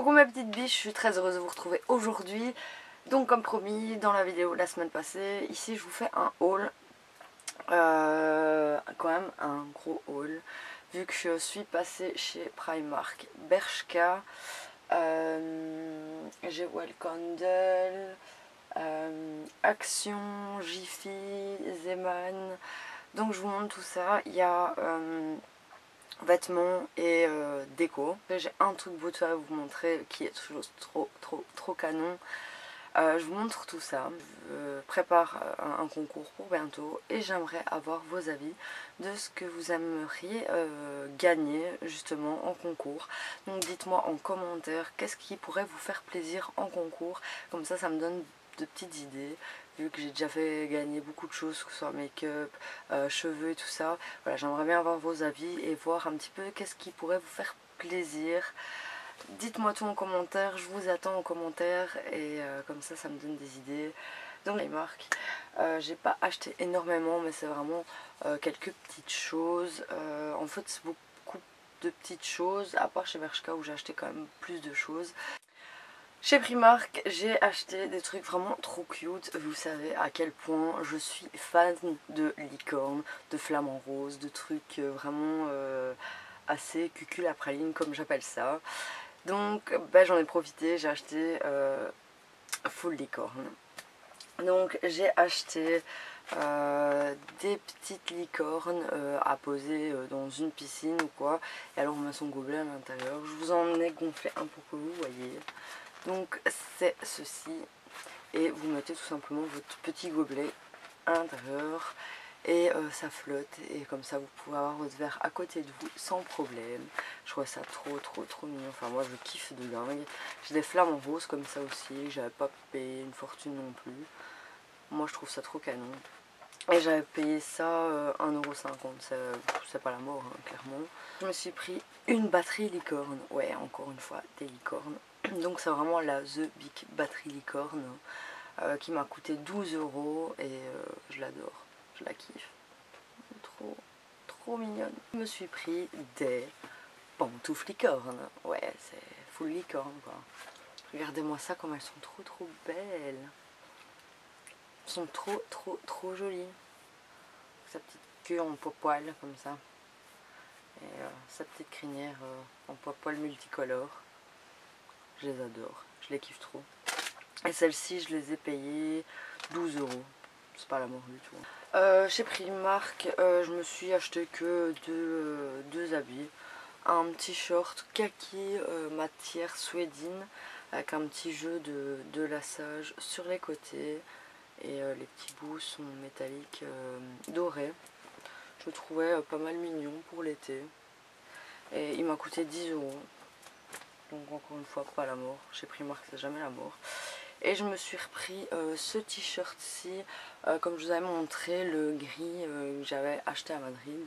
Coucou mes petites biches, je suis très heureuse de vous retrouver aujourd'hui. Donc comme promis dans la vidéo la semaine passée, ici je vous fais un haul. Quand même un gros haul. Vu que je suis passée chez Primark Bershka, j'ai Welcondel, Action, Jiffy, Zeman. Donc je vous montre tout ça. Il y a vêtements et déco. J'ai un truc beauté à vous montrer qui est toujours trop canon. Je vous montre tout ça. Je prépare un concours pour bientôt et j'aimerais avoir vos avis de ce que vous aimeriez gagner justement en concours. Donc dites-moi en commentaire qu'est-ce qui pourrait vous faire plaisir en concours. Comme ça me donne de petites idées. Vu que j'ai déjà fait gagner beaucoup de choses, que ce soit make-up, cheveux et tout ça. Voilà, j'aimerais bien avoir vos avis et voir un petit peu qu'est-ce qui pourrait vous faire plaisir. Dites-moi tout en commentaire, je vous attends en commentaire et comme ça me donne des idées. Donc les marques, j'ai pas acheté énormément mais c'est vraiment quelques petites choses. En fait c'est beaucoup de petites choses, à part chez Bershka où j'ai acheté quand même plus de choses. Chez Primark, j'ai acheté des trucs vraiment trop cute. Vous savez à quel point je suis fan de licorne, de flamants roses, de trucs vraiment assez cucul à praline comme j'appelle ça. Donc j'en ai profité, j'ai acheté full licorne. Donc j'ai acheté des petites licornes à poser dans une piscine ou quoi. Et alors on met son gobelet à l'intérieur. Je vous en ai gonflé un pour que vous voyez. Donc c'est ceci et vous mettez tout simplement votre petit gobelet à l'intérieur et ça flotte et comme ça vous pouvez avoir votre verre à côté de vous sans problème. Je trouve ça trop mignon, enfin moi je kiffe de dingue. J'ai des flammes en rose comme ça aussi, j'avais pas payé une fortune non plus. Moi je trouve ça trop canon. Et j'avais payé ça 1,50€, c'est pas la mort hein, clairement. Je me suis pris une batterie licorne, ouais encore une fois des licornes. Donc c'est vraiment la The Big Battery Licorne qui m'a coûté 12€ et je l'adore, je la kiffe. Trop mignonne. Je me suis pris des pantoufles licornes, ouais c'est full licorne quoi. Regardez-moi ça comme elles sont trop belles. Elles sont trop jolies. Sa petite queue en poil comme ça. Et sa petite crinière en poil multicolore. Je les adore, je les kiffe trop. Et celles-ci, je les ai payées 12€. C'est pas la mort du tout. Chez Primark, je me suis acheté que deux habits. Un petit short kaki matière suédine avec un petit jeu de lassage sur les côtés. Et les petits bouts sont métalliques dorés. Je le trouvais pas mal mignon pour l'été. Et il m'a coûté 10€. Donc encore une fois pas la mort, chez Primark c'est jamais la mort. Et je me suis repris ce t-shirt-ci, comme je vous avais montré, le gris que j'avais acheté à Madrid.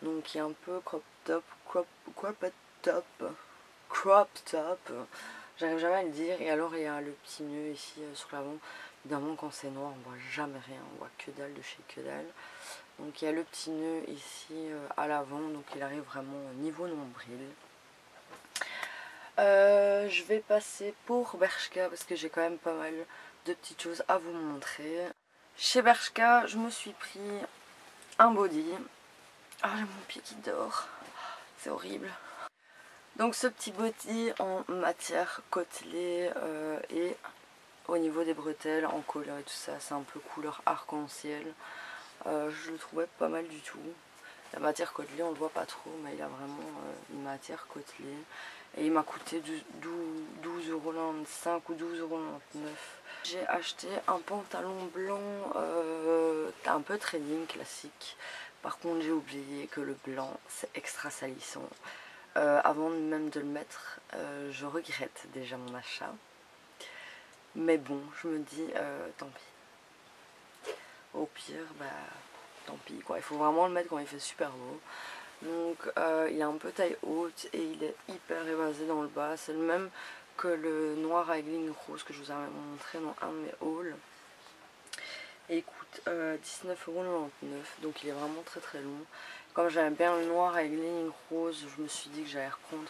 Donc qui est un peu crop top. J'arrive jamais à le dire. Et alors il y a le petit nœud ici sur l'avant. Évidemment quand c'est noir on voit jamais rien, on voit que dalle de chez que dalle. Donc il y a le petit nœud ici à l'avant, donc il arrive vraiment au niveau nombril. Je vais passer pour Bershka parce que j'ai quand même pas mal de petites choses à vous montrer. Chez Bershka, je me suis pris un body. Ah, j'ai mon pied qui dort. C'est horrible. Donc ce petit body en matière côtelée et au niveau des bretelles en couleur et tout ça, c'est un peu couleur arc-en-ciel. Je le trouvais pas mal du tout. La matière côtelée on le voit pas trop mais il a vraiment une matière côtelée. Et il m'a coûté 12,95€ ou 12,99€. J'ai acheté un pantalon blanc un peu training classique. Par contre j'ai oublié que le blanc c'est extra salissant. Avant même de le mettre, je regrette déjà mon achat. Mais bon, je me dis tant pis. Au pire, tant pis quoi. Il faut vraiment le mettre quand il fait super beau. Donc il est un peu taille haute et il est hyper évasé dans le bas. C'est le même que le noir avec ligne rose que je vous avais montré dans un de mes hauls. Et il coûte 19,99€. Donc il est vraiment très long. Comme j'aime bien le noir avec ligne rose, je me suis dit que j'allais reprendre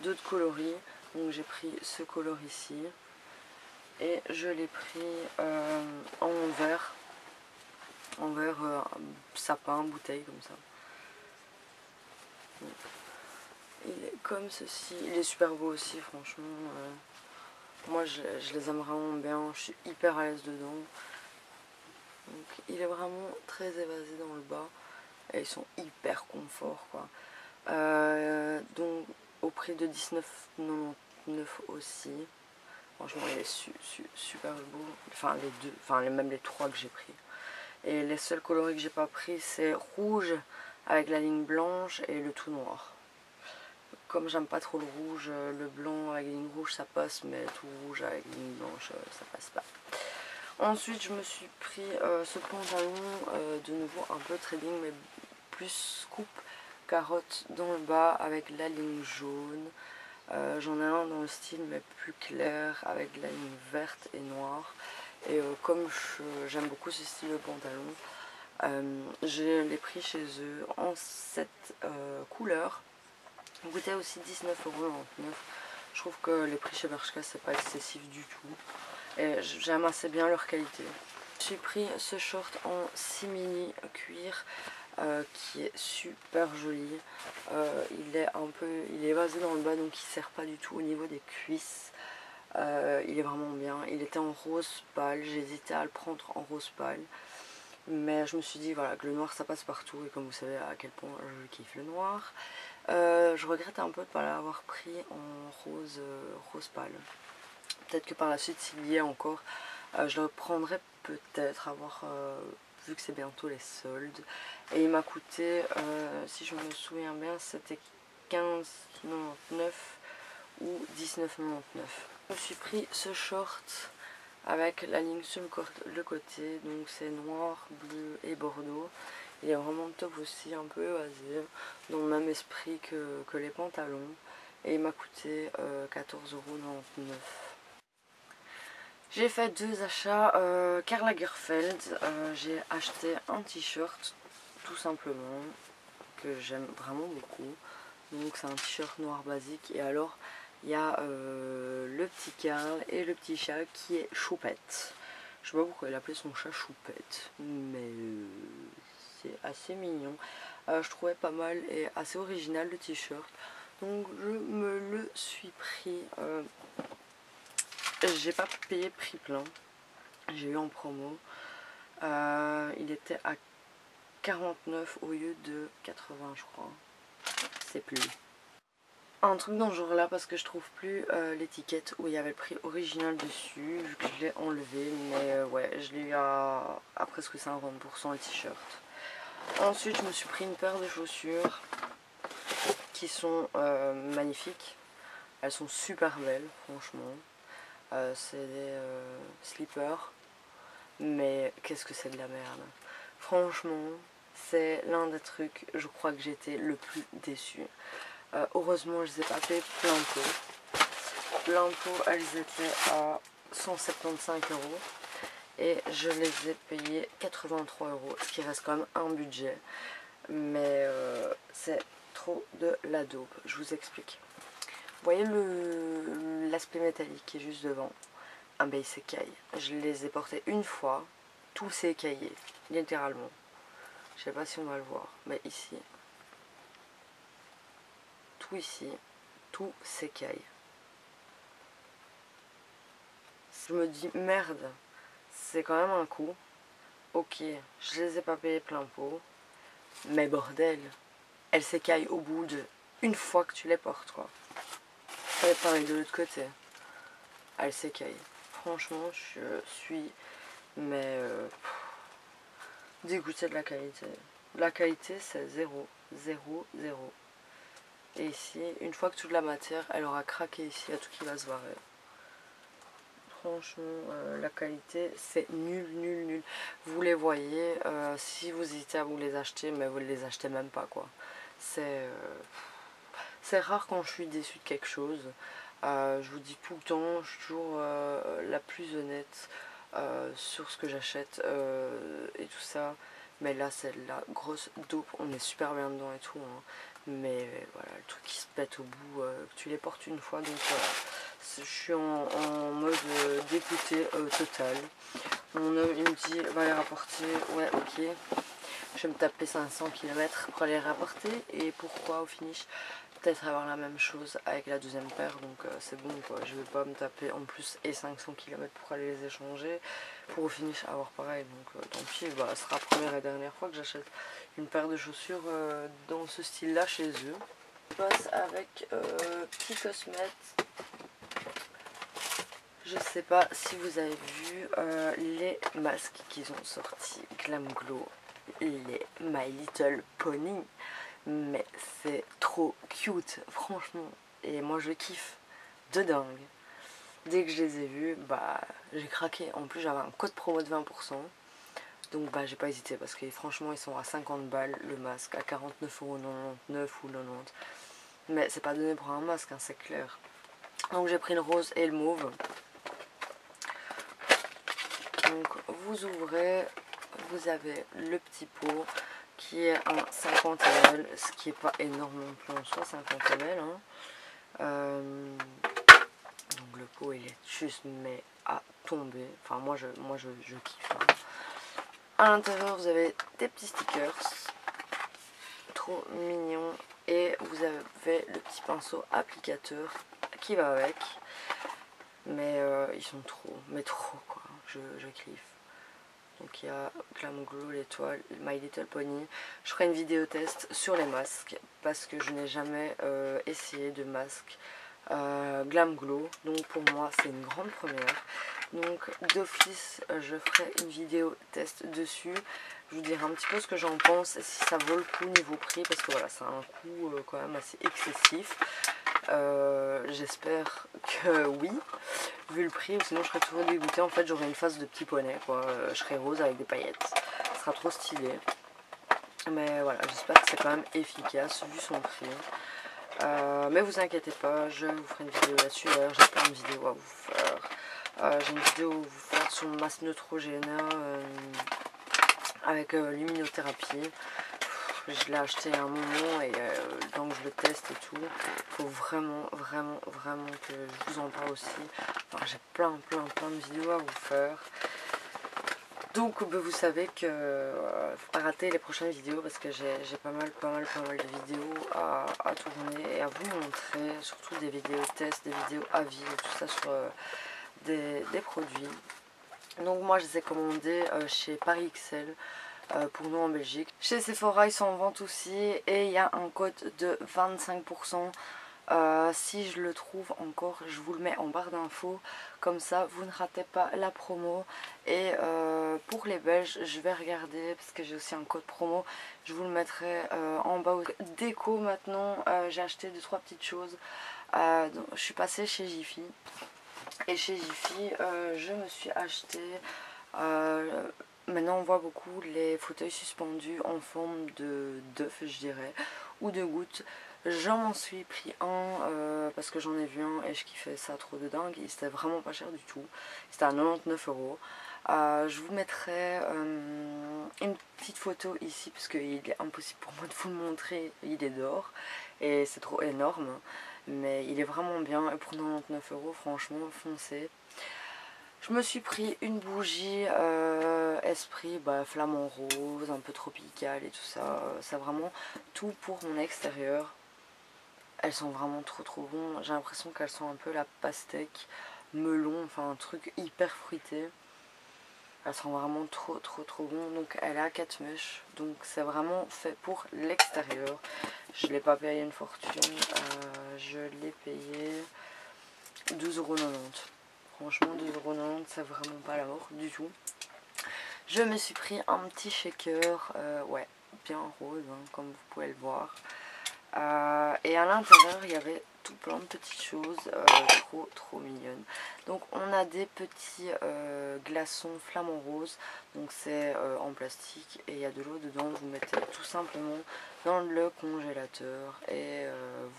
d'autres coloris. Donc j'ai pris ce color ici. Et je l'ai pris en verre. En verre sapin, bouteille comme ça. Donc, il est comme ceci. Il est super beau aussi franchement. Moi je les aime vraiment bien. Je suis hyper à l'aise dedans. Donc il est vraiment très évasé dans le bas. Et ils sont hyper confort quoi. Donc au prix de 19,99 aussi. Franchement il est super beau. Enfin les deux, enfin même les trois que j'ai pris. Et les seuls coloris que j'ai pas pris c'est rouge avec la ligne blanche et le tout noir. Comme j'aime pas trop le rouge, le blanc avec ligne rouge ça passe, mais tout rouge avec ligne blanche ça passe pas. Ensuite je me suis pris ce pantalon de nouveau un peu trading mais plus coupe carotte dans le bas avec la ligne jaune. J'en ai un dans le style mais plus clair avec la ligne verte et noire. Et comme j'aime beaucoup ce style de pantalon, je l'ai pris chez eux en cette couleur. Il coûtait aussi 19,99 €. Je trouve que les prix chez Bershka c'est pas excessif du tout. Et j'aime assez bien leur qualité. J'ai pris ce short en simili cuir qui est super joli. Il est évasé dans le bas donc il sert pas du tout au niveau des cuisses. Il est vraiment bien. Il était en rose pâle. J'hésitais à le prendre en rose pâle. Mais je me suis dit voilà, que le noir ça passe partout. Et comme vous savez à quel point je kiffe le noir. Je regrette un peu de ne pas l'avoir pris en rose pâle. Peut-être que par la suite s'il y a encore, je le prendrai peut-être vu que c'est bientôt les soldes. Et il m'a coûté, si je me souviens bien, c'était 15,99 € ou 19,99 €. Je me suis pris ce short avec la ligne sur le côté, donc c'est noir, bleu et bordeaux. Il est vraiment top aussi, un peu évasé, dans le même esprit que les pantalons. Et il m'a coûté 14,99 €. J'ai fait deux achats. Karl Lagerfeld, j'ai acheté un t-shirt tout simplement que j'aime vraiment beaucoup. Donc c'est un t-shirt noir basique. Et alors il y a le petit Karl et le petit chat qui est Choupette. Je sais pas pourquoi il appelait son chat Choupette, mais c'est assez mignon. Je trouvais pas mal et assez original le t-shirt. Donc je me le suis pris. J'ai pas payé prix plein. J'ai eu en promo. Il était à 49 au lieu de 80 je crois. C'est plus. Un truc dans ce genre là parce que je trouve plus l'étiquette où il y avait le prix original dessus. Vu que je l'ai enlevé. Mais ouais, je l'ai eu à presque 50% le t-shirt. Ensuite je me suis pris une paire de chaussures qui sont magnifiques. Elles sont super belles franchement. C'est des slippers. Mais qu'est-ce que c'est de la merde. Franchement, c'est l'un des trucs, je crois que j'étais le plus déçue. Heureusement, je les ai pas payés plein pot. Plein pot, elles étaient à 175 €. Et je les ai payées 83 €. Ce qui reste quand même un budget. Mais c'est trop de la daube. Je vous explique. Vous voyez l'aspect métallique qui est juste devant. Ah ben il s'écaille. Je les ai portés une fois, tout s'est écaillé, littéralement. Je sais pas si on va le voir, mais ici, tout s'écaille. Je me dis merde, c'est quand même un coup. Ok, je les ai pas payés plein pot, mais bordel, elles s'écaillent au bout de une fois que tu les portes quoi. Et pareil de l'autre côté, elles s'écaillent. Franchement, je suis dégoûtée de la qualité. La qualité, c'est 0, 0, 0. Et ici, une fois que toute la matière, elle aura craqué ici, il y a tout qui va se barrer. Franchement, la qualité, c'est nul, nul, nul. Vous les voyez, si vous hésitez à vous les acheter, mais vous ne les achetez même pas, quoi. C'est rare quand je suis déçue de quelque chose. Je vous dis tout le temps, je suis toujours la plus honnête sur ce que j'achète et tout ça. Mais là c'est la grosse dope, on est super bien dedans et tout hein. Mais voilà, le truc qui se pète au bout, tu les portes une fois, donc je suis en mode dégoûté total. Mon homme il me dit va les rapporter, ouais ok. Je vais me taper 500 km pour aller rapporter, et pourquoi au finish peut-être avoir la même chose avec la deuxième paire, donc c'est bon quoi, je vais pas me taper en plus et 500 km pour aller les échanger pour au finish avoir pareil, donc tant pis, bah, ce sera la première et dernière fois que j'achète une paire de chaussures dans ce style là chez eux. Je passe avec Petit Cosmète. Je sais pas si vous avez vu les masques qu'ils ont sortis, Glam Glow, les My Little Pony, mais c'est trop cute franchement, et moi je kiffe de dingue. Dès que je les ai vus, bah j'ai craqué. En plus j'avais un code promo de 20%, donc bah j'ai pas hésité parce que franchement ils sont à 50 balles le masque, à 49,99€ ou 90€, mais c'est pas donné pour un masque hein, c'est clair. Donc j'ai pris le rose et le mauve. Donc vous ouvrez, vous avez le petit pot qui est un 50 ml, ce qui est pas énorme non plus en soi, 50 ml hein. Donc le pot il est juste mais à tomber, enfin moi je kiffe hein. À l'intérieur vous avez des petits stickers trop mignons, et vous avez le petit pinceau applicateur qui va avec, mais ils sont trop, mais trop quoi, je kiffe. Donc il y a Glam Glow, l'étoile, My Little Pony. Je ferai une vidéo test sur les masques parce que je n'ai jamais essayé de masque Glam Glow. Donc pour moi c'est une grande première. Donc d'office je ferai une vidéo test dessus. Je vous dirai un petit peu ce que j'en pense, si ça vaut le coup niveau prix, parce que voilà, ça a un coût quand même assez excessif. J'espère que oui, vu le prix, ou sinon je serais toujours dégoûtée. En fait j'aurais une face de petit poney quoi, je serais rose avec des paillettes, ce sera trop stylé. Mais voilà, j'espère que c'est quand même efficace vu son prix. Mais vous inquiétez pas, je vous ferai une vidéo là-dessus. D'ailleurs j'ai plein de vidéos à vous faire. J'ai une vidéo à vous faire sur le masque Neutrogena avec luminothérapie. Je l'ai acheté à un moment et donc je le teste et tout. Il faut vraiment que je vous en parle aussi. Enfin, j'ai plein de vidéos à vous faire. Donc vous savez que faut pas rater les prochaines vidéos parce que j'ai pas mal de vidéos à tourner et à vous montrer. Surtout des vidéos tests, des vidéos avis et tout ça sur des produits. Donc moi je les ai commandés chez Paris XL. Pour nous en Belgique. Chez Sephora ils sont en vente aussi, et il y a un code de 25%. Si je le trouve encore, je vous le mets en barre d'infos, comme ça vous ne ratez pas la promo. Et pour les Belges je vais regarder parce que j'ai aussi un code promo, je vous le mettrai en bas. Déco maintenant, j'ai acheté 2-3 petites choses. Je suis passée chez Jiffy, et chez Jiffy je me suis acheté maintenant on voit beaucoup les fauteuils suspendus en forme d'œuf je dirais, ou de gouttes. J'en suis pris un parce que j'en ai vu un et je kiffais ça trop de dingue. C'était vraiment pas cher du tout, c'était à 99€. Je vous mettrai une petite photo ici parce qu'il est impossible pour moi de vous le montrer, il est d'or et c'est trop énorme, mais il est vraiment bien, et pour 99€ franchement foncez. Je me suis pris une bougie esprit flamant rose, un peu tropical et tout ça. C'est vraiment tout pour mon extérieur. Elles sont vraiment trop bon. J'ai l'impression qu'elles sont un peu la pastèque, melon, enfin un truc hyper fruité. Elles sont vraiment trop bon. Donc elle a 4 mèches. Donc c'est vraiment fait pour l'extérieur. Je ne l'ai pas payé une fortune. Je l'ai payé 12,90€. Franchement 2,90€, c'est vraiment pas la mort du tout. Je me suis pris un petit shaker, ouais, bien rose hein, comme vous pouvez le voir. Et à l'intérieur il y avait tout plein de petites choses trop mignonnes. Donc on a des petits glaçons flamants roses. Donc c'est en plastique et il y a de l'eau dedans. Vous mettez tout simplement dans le congélateur et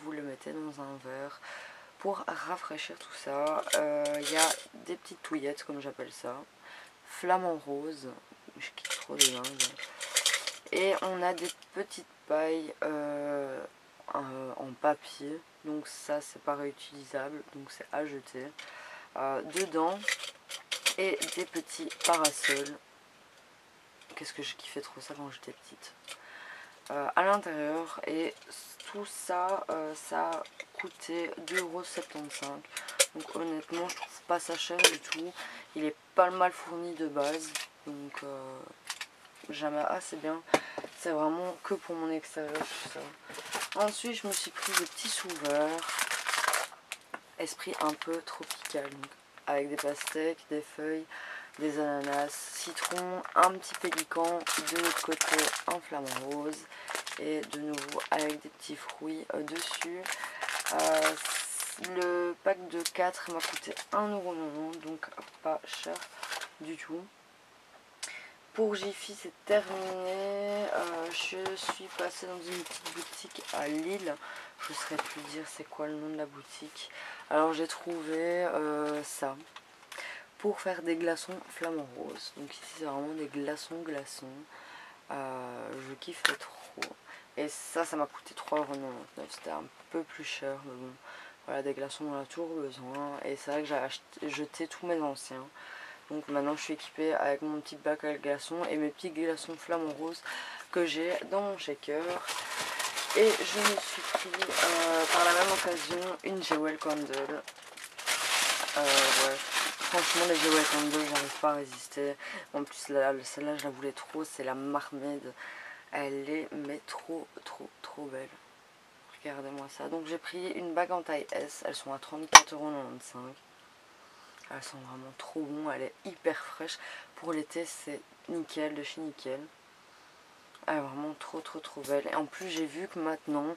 vous le mettez dans un verre pour rafraîchir tout ça. Il y a des petites touillettes comme j'appelle ça, flamant rose, je kiffe trop de dingue. Et on a des petites pailles en papier, donc ça c'est pas réutilisable, donc c'est à jeter. Dedans, et des petits parasols. Qu'est-ce que je kiffais trop ça quand j'étais petite. À l'intérieur, et tout ça, ça a coûté 2,75 €. Donc honnêtement je trouve pas ça cher du tout. Il est pas mal fourni de base, donc j'aime assez bien. C'est vraiment que pour mon extérieur tout ça. Ensuite je me suis pris des petits sous-verts esprit un peu tropical, donc avec des pastèques, des feuilles, des ananas, citron, un petit pélican, de l'autre côté un flamant rose, et de nouveau avec des petits fruits dessus. Le pack de 4 m'a coûté 1,90 €, donc pas cher du tout. Pour Jiffy c'est terminé. Je suis passée dans une petite boutique à Lille. Je ne saurais plus dire c'est quoi le nom de la boutique. Alors j'ai trouvé ça pour faire des glaçons flamant rose. Donc ici c'est vraiment des glaçons. Je kiffe trop. Et ça m'a coûté 3,99 €. C'était un peu plus cher, mais bon. Voilà, des glaçons on en a toujours besoin. Et c'est vrai que j'ai jeté tous mes anciens. Donc maintenant je suis équipée avec mon petit bac à glaçons et mes petits glaçons flamant rose que j'ai dans mon shaker. Et je me suis pris par la même occasion une Jewel Candle. Ouais. Franchement les Jewel Candle j'arrive pas à résister. En plus celle-là je la voulais trop, c'est la Marmaid. Elle est mais trop belle. Regardez-moi ça. Donc j'ai pris une bague en taille S, elles sont à 34,95 €. Elles sont vraiment trop bon, elle est hyper fraîche. Pour l'été c'est nickel, de chez Nickel. Elle est vraiment trop belle. Et en plus j'ai vu que maintenant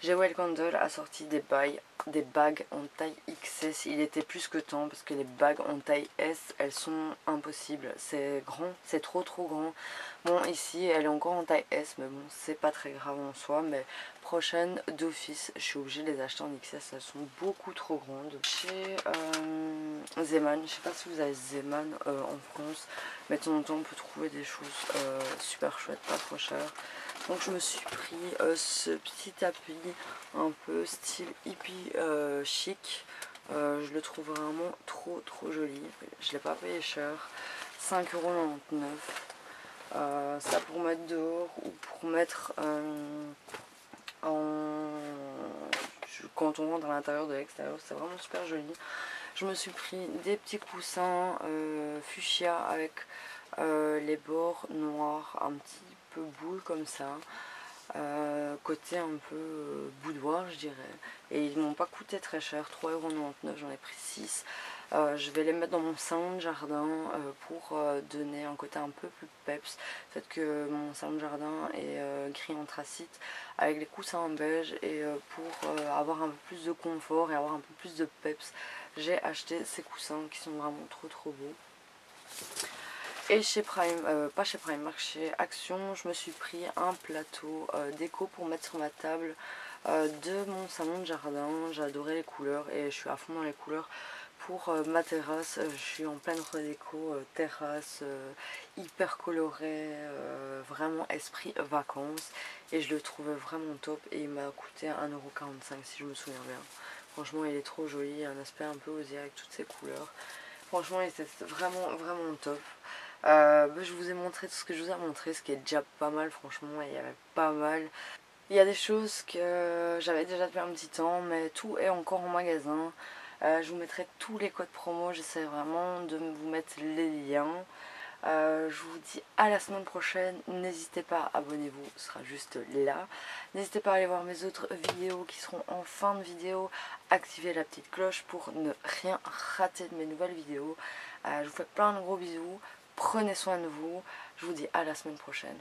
Jewel Candle a sorti des bagues en taille XS. Il était plus que temps parce que les bagues en taille S elles sont impossibles. C'est grand, c'est trop grand. Bon ici elle est encore en taille S, mais bon c'est pas très grave en soi. Mais prochaine d'office je suis obligée de les acheter en XS, elles sont beaucoup trop grandes. Chez Zeman, je sais pas si vous avez Zeman en France, mais de temps en temps on peut trouver des choses super chouettes, pas trop chères. Donc je me suis pris ce petit tapis un peu style hippie chic. Je le trouve vraiment trop joli. Je l'ai pas payé cher, 5,99 €. Ça pour mettre dehors ou pour mettre quand on rentre à l'intérieur de l'extérieur. C'est vraiment super joli. Je me suis pris des petits coussins fuchsia avec les bords noirs, un petit peu boule comme ça. Côté un peu boudoir je dirais, et ils m'ont pas coûté très cher, 3,99 €, j'en ai pris 6. Je vais les mettre dans mon salon de jardin pour donner un côté un peu plus peps. Peut-être que mon salon de jardin est gris anthracite avec les coussins en beige, et pour avoir un peu plus de confort et avoir un peu plus de peps, j'ai acheté ces coussins qui sont vraiment trop beaux. Et chez pas chez Primark, chez Action, je me suis pris un plateau déco pour mettre sur ma table de mon salon de jardin. J'adorais les couleurs et je suis à fond dans les couleurs. Pour ma terrasse, je suis en pleine redéco, terrasse hyper colorée, vraiment esprit vacances. Et je le trouvais vraiment top, et il m'a coûté 1,45 € si je me souviens bien. Franchement il est trop joli, un aspect un peu osé avec toutes ces couleurs. Franchement il était vraiment top. Je vous ai montré tout ce que je vous ai montré, ce qui est déjà pas mal. Franchement il y avait pas mal. Il y a des choses que j'avais déjà depuis un petit temps, mais tout est encore en magasin. Je vous mettrai tous les codes promo, j'essaie vraiment de vous mettre les liens. Je vous dis à la semaine prochaine. N'hésitez pas, abonnez-vous, ce sera juste là. N'hésitez pas à aller voir mes autres vidéos qui seront en fin de vidéo. Activez la petite cloche pour ne rien rater de mes nouvelles vidéos. Je vous fais plein de gros bisous. Prenez soin de vous. Je vous dis à la semaine prochaine.